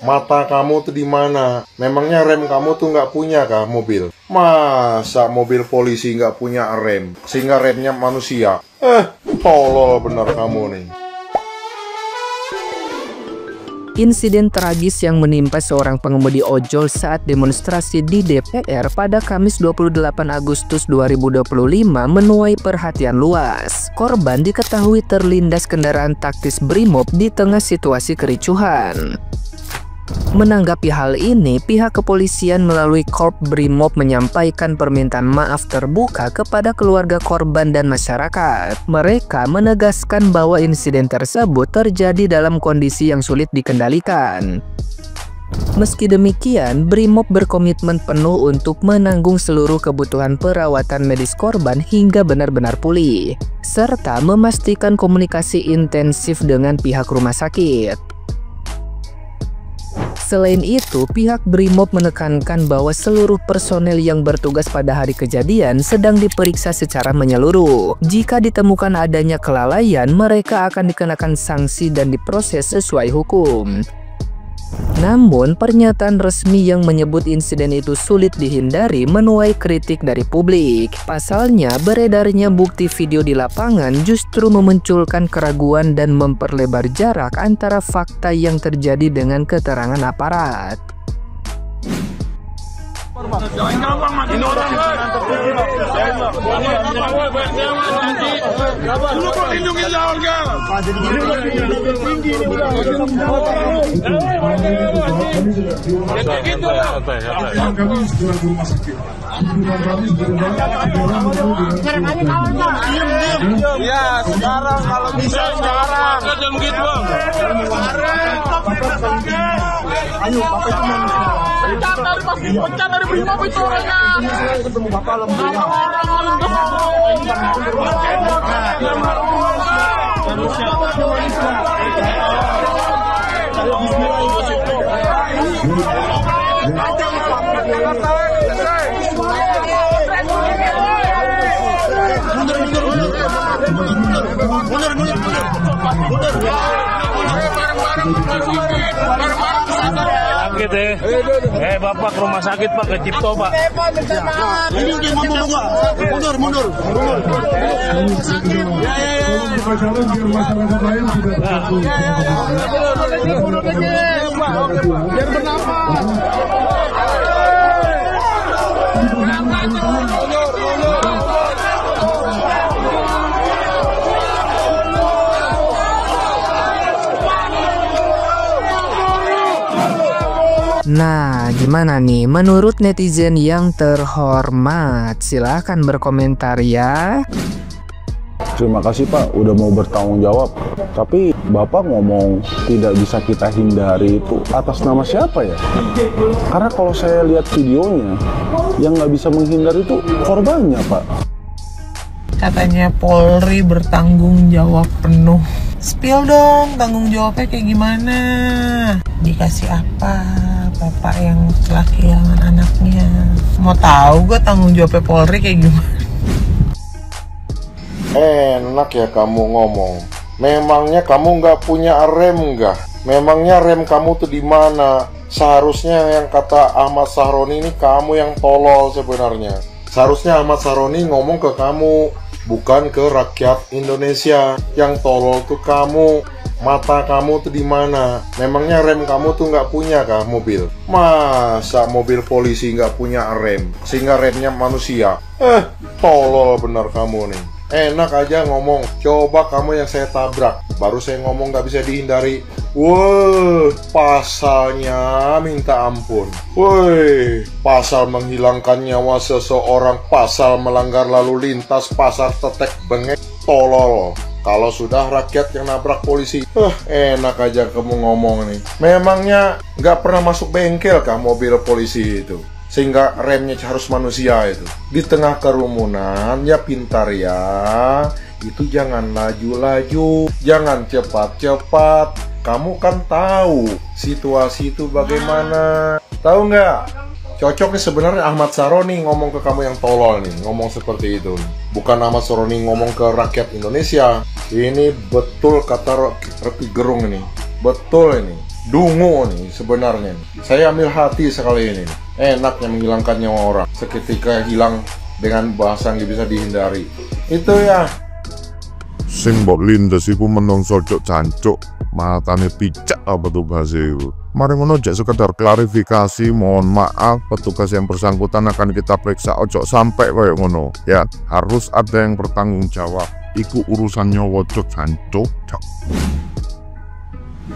Mata kamu tuh di mana? Memangnya rem kamu tuh nggak punya kah mobil? Masa mobil polisi nggak punya rem? Sehingga remnya manusia? Tolol bener kamu nih. Insiden tragis yang menimpa seorang pengemudi ojol saat demonstrasi di DPR pada Kamis 28 Agustus 2025 menuai perhatian luas. Korban diketahui terlindas kendaraan taktis Brimob di tengah situasi kericuhan. Menanggapi hal ini, pihak kepolisian melalui Korp Brimob menyampaikan permintaan maaf terbuka kepada keluarga korban dan masyarakat. Mereka menegaskan bahwa insiden tersebut terjadi dalam kondisi yang sulit dikendalikan. Meski demikian, Brimob berkomitmen penuh untuk menanggung seluruh kebutuhan perawatan medis korban hingga benar-benar pulih, serta memastikan komunikasi intensif dengan pihak rumah sakit. Selain itu, pihak Brimob menekankan bahwa seluruh personel yang bertugas pada hari kejadian sedang diperiksa secara menyeluruh. Jika ditemukan adanya kelalaian, mereka akan dikenakan sanksi dan diproses sesuai hukum. Namun, pernyataan resmi yang menyebut insiden itu sulit dihindari menuai kritik dari publik. Pasalnya, beredarnya bukti video di lapangan justru memunculkan keraguan dan memperlebar jarak antara fakta yang terjadi dengan keterangan aparat. Ya, sekarang kalau bisa sekarang. Jangan begitu, Bang. Ayo, Bapak itu pecah dari Brimob itu orangnya. Ketemu Bapak Bapak ke rumah sakit, Pak, ke Cipto, Pak. Ini udah ngomong, mundur. Biar bernafas. Nah, gimana nih menurut netizen yang terhormat? Silahkan berkomentar ya. Terima kasih Pak, udah mau bertanggung jawab. Tapi Bapak ngomong tidak bisa kita hindari itu atas nama siapa ya? Karena kalau saya lihat videonya, yang nggak bisa menghindari itu korbannya Pak. Katanya Polri bertanggung jawab penuh. Spill dong, tanggung jawabnya kayak gimana? Dikasih apa Bapak yang telah kehilangan anaknya? Mau tahu gue tanggung jawabnya Polri kayak gimana? Enak ya kamu ngomong. Memangnya kamu nggak punya rem nggak? Memangnya rem kamu tuh di mana? Seharusnya yang kata Ahmad Sahroni ini kamu yang tolol sebenarnya. Seharusnya Ahmad Sahroni ngomong ke kamu, bukan ke rakyat Indonesia. Yang tolol tuh kamu. Mata kamu tuh di mana? Memangnya rem kamu tuh nggak punya kah mobil? Masa mobil polisi nggak punya rem? Sehingga remnya manusia? Tolol bener kamu nih. Enak aja ngomong, coba kamu yang saya tabrak, baru saya ngomong nggak bisa dihindari. Wah, pasalnya minta ampun. Woi, pasal menghilangkan nyawa seseorang, pasal melanggar lalu lintas, pasal tetek bengek, tolol. Kalau sudah rakyat yang nabrak polisi, enak aja kamu ngomong nih. Memangnya nggak pernah masuk bengkel kah mobil polisi itu? Sehingga remnya harus manusia itu. Di tengah kerumunan, ya pintar ya. Itu jangan laju-laju, jangan cepat-cepat. Kamu kan tahu situasi itu bagaimana. Tahu nggak? Cocoknya sebenarnya Ahmad Sahroni ngomong ke kamu yang tolol nih, ngomong seperti itu. Bukan Ahmad Sahroni ngomong ke rakyat Indonesia. Ini betul kata Rocky Gerung ini. Betul ini. dungu nih sebenarnya. Saya ambil hati sekali ini. Enaknya menghilangkan nyawa orang, seketika hilang dengan bahasa yang bisa dihindari. Itu ya. Sing mbok lindes iku menungso cok jancuk, matane picak apa tuh bahasa itu. Mari ngono jak sekedar klarifikasi, mohon maaf petugas yang bersangkutan akan kita periksa, ojo sampai kayak ngono. Ya, harus ada yang bertanggung jawab. Iku urusan nyawa cok jancuk.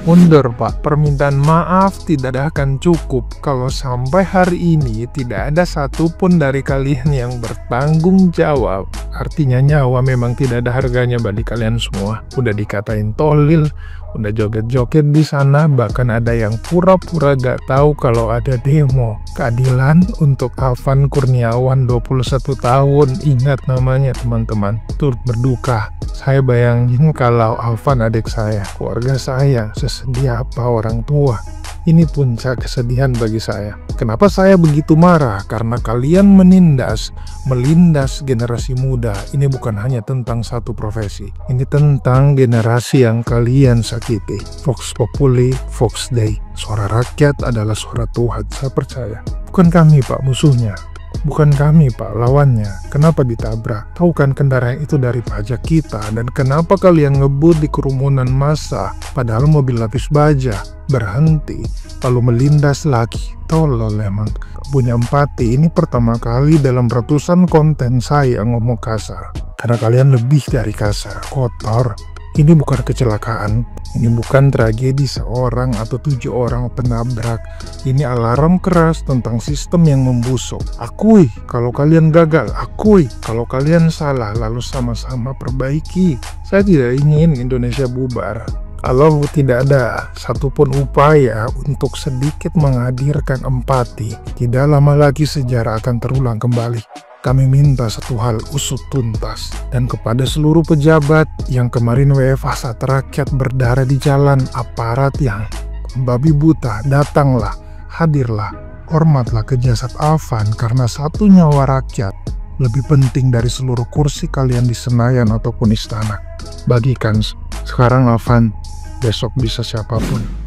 Mundur Pak, permintaan maaf tidak akan cukup kalau sampai hari ini tidak ada satupun dari kalian yang bertanggung jawab. Artinya nyawa memang tidak ada harganya bagi kalian semua. Udah dikatain tolil, udah joget-joget di sana, bahkan ada yang pura-pura gak tahu kalau ada demo. Keadilan untuk Alvan Kurniawan 21 tahun, ingat namanya teman-teman, turut berduka. Saya bayangin kalau Alvan adik saya, keluarga saya, sesedih apa orang tua. Ini puncak kesedihan bagi saya. Kenapa saya begitu marah? Karena kalian menindas, melindas generasi muda. Ini bukan hanya tentang satu profesi. Ini tentang generasi yang kalian sakiti. Vox Populi, Vox Dei. Suara rakyat adalah suara Tuhan, saya percaya. Bukan kami Pak musuhnya. Bukan kami Pak lawannya. Kenapa ditabrak? Tahu kan kendaraan itu dari pajak kita. Dan kenapa kalian ngebut di kerumunan massa padahal mobil lapis baja? Berhenti lalu melindas lagi. Tolol emang. Punya empati. Ini pertama kali dalam ratusan konten saya ngomong kasar. Karena kalian lebih dari kasar. Kotor. Ini bukan kecelakaan, ini bukan tragedi seorang atau 7 orang penabrak. Ini alarm keras tentang sistem yang membusuk. Akui kalau kalian gagal, akui kalau kalian salah, lalu sama-sama perbaiki. Saya tidak ingin Indonesia bubar. Kalau tidak ada satupun upaya untuk sedikit menghadirkan empati, tidak lama lagi sejarah akan terulang kembali. Kami minta satu hal, usut tuntas. Dan kepada seluruh pejabat yang kemarin WFH saat rakyat berdarah di jalan, aparat yang babi buta, datanglah, hadirlah, hormatlah ke jasad Alvan karena satu nyawa rakyat lebih penting dari seluruh kursi kalian di Senayan ataupun istana. Bagikan sekarang Alvan, besok bisa siapapun.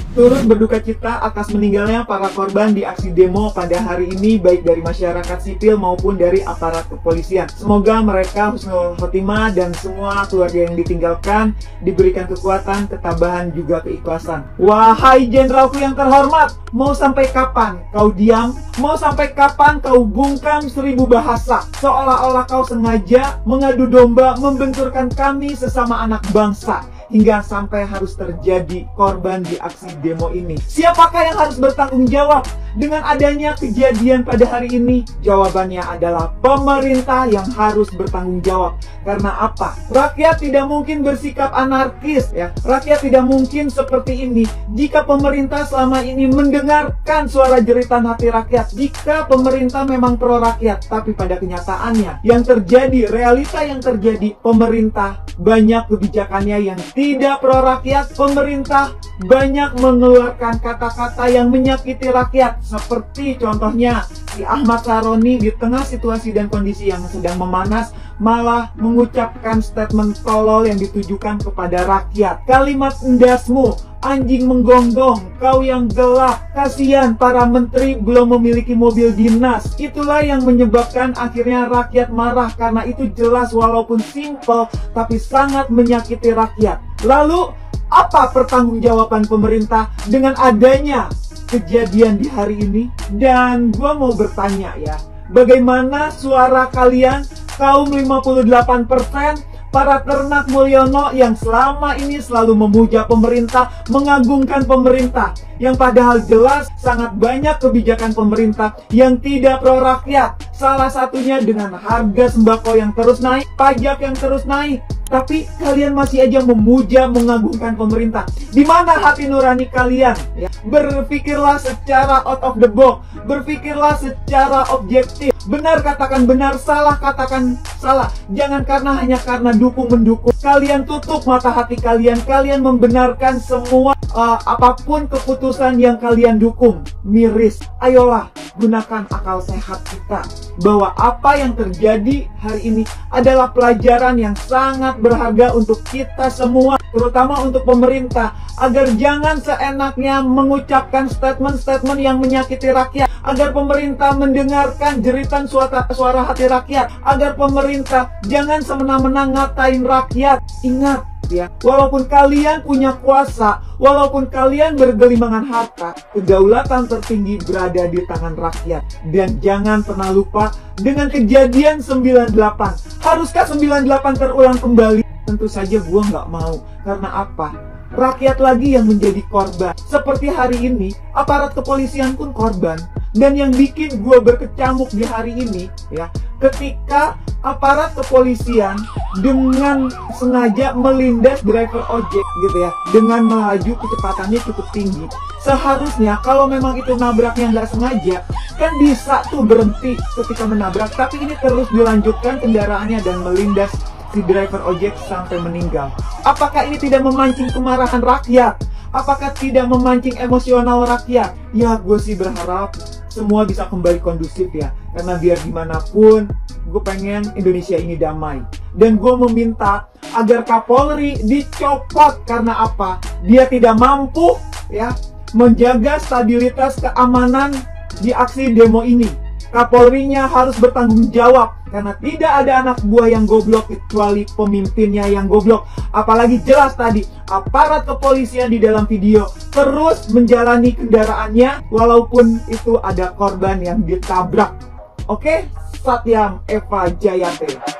Turut berduka cita atas meninggalnya para korban di aksi demo pada hari ini, baik dari masyarakat sipil maupun dari aparat kepolisian. Semoga mereka husnul khotimah dan semua keluarga yang ditinggalkan diberikan kekuatan, ketabahan, juga keikhlasan. Wahai jenderalku yang terhormat, mau sampai kapan kau diam? Mau sampai kapan kau bungkam 1000 bahasa? Seolah-olah kau sengaja mengadu domba, membenturkan kami sesama anak bangsa. Hingga sampai harus terjadi korban di aksi demo ini. Siapakah yang harus bertanggung jawab dengan adanya kejadian pada hari ini? Jawabannya adalah pemerintah yang harus bertanggung jawab. Karena apa? Rakyat tidak mungkin bersikap anarkis, ya. Rakyat tidak mungkin seperti ini jika pemerintah selama ini mendengarkan suara jeritan hati rakyat. Jika pemerintah memang pro rakyat, tapi pada kenyataannya yang terjadi, realita yang terjadi, pemerintah banyak kebijakannya yang tidak pro rakyat. Pemerintah banyak mengeluarkan kata-kata yang menyakiti rakyat, seperti contohnya si Ahmad Saroni di tengah situasi dan kondisi yang sedang memanas malah mengucapkan statement tolol yang ditujukan kepada rakyat. Kalimat endasmu, anjing menggonggong, kau yang gelap, kasihan para menteri belum memiliki mobil dinas. Itulah yang menyebabkan akhirnya rakyat marah, karena itu jelas walaupun simple tapi sangat menyakiti rakyat. Lalu apa pertanggungjawaban pemerintah dengan adanya kejadian di hari ini? Dan gua mau bertanya ya, bagaimana suara kalian kaum 58% para ternak Mulyono yang selama ini selalu memuja pemerintah, mengagungkan pemerintah, yang padahal jelas sangat banyak kebijakan pemerintah yang tidak pro rakyat. Salah satunya dengan harga sembako yang terus naik, pajak yang terus naik. Tapi kalian masih aja memuja, mengagungkan pemerintah. Di mana hati nurani kalian? Ya, berpikirlah secara out of the box, berpikirlah secara objektif. Benar katakan benar, salah katakan salah. Jangan hanya karena dukung-mendukung. Kalian tutup mata hati kalian, kalian membenarkan semua apapun keputusan yang kalian dukung. Miris. Ayolah, gunakan akal sehat kita bahwa apa yang terjadi hari ini adalah pelajaran yang sangat berharga untuk kita semua, terutama untuk pemerintah, agar jangan seenaknya mengucapkan statement-statement yang menyakiti rakyat, agar pemerintah mendengarkan jeritan suara hati rakyat, agar pemerintah jangan semena-mena ngatain rakyat. Ingat ya, walaupun kalian punya kuasa, walaupun kalian bergelimangan harta, kedaulatan tertinggi berada di tangan rakyat. Dan jangan pernah lupa dengan kejadian 98. Haruskah 98 terulang kembali? Tentu saja gua nggak mau. Karena apa? Rakyat lagi yang menjadi korban. Seperti hari ini, aparat kepolisian pun korban. Dan yang bikin gue berkecamuk di hari ini ya, ketika aparat kepolisian dengan sengaja melindas driver ojek gitu ya, dengan melaju kecepatannya cukup tinggi. Seharusnya kalau memang itu nabraknya nggak sengaja, kan bisa tuh berhenti ketika menabrak. Tapi ini terus dilanjutkan kendaraannya dan melindas si driver ojek sampai meninggal. Apakah ini tidak memancing kemarahan rakyat? Apakah tidak memancing emosional rakyat? Ya, gue sih berharap semua bisa kembali kondusif ya. Karena biar gimana pun, gue pengen Indonesia ini damai. Dan gue meminta agar Kapolri dicopot. Karena apa? Dia tidak mampu ya menjaga stabilitas keamanan di aksi demo ini. Kapolrinya harus bertanggung jawab. Karena tidak ada anak buah yang goblok kecuali pemimpinnya yang goblok. Apalagi jelas tadi aparat kepolisian di dalam video terus menjalani kendaraannya walaupun itu ada korban yang ditabrak. Oke, Satyam Eva Jayate.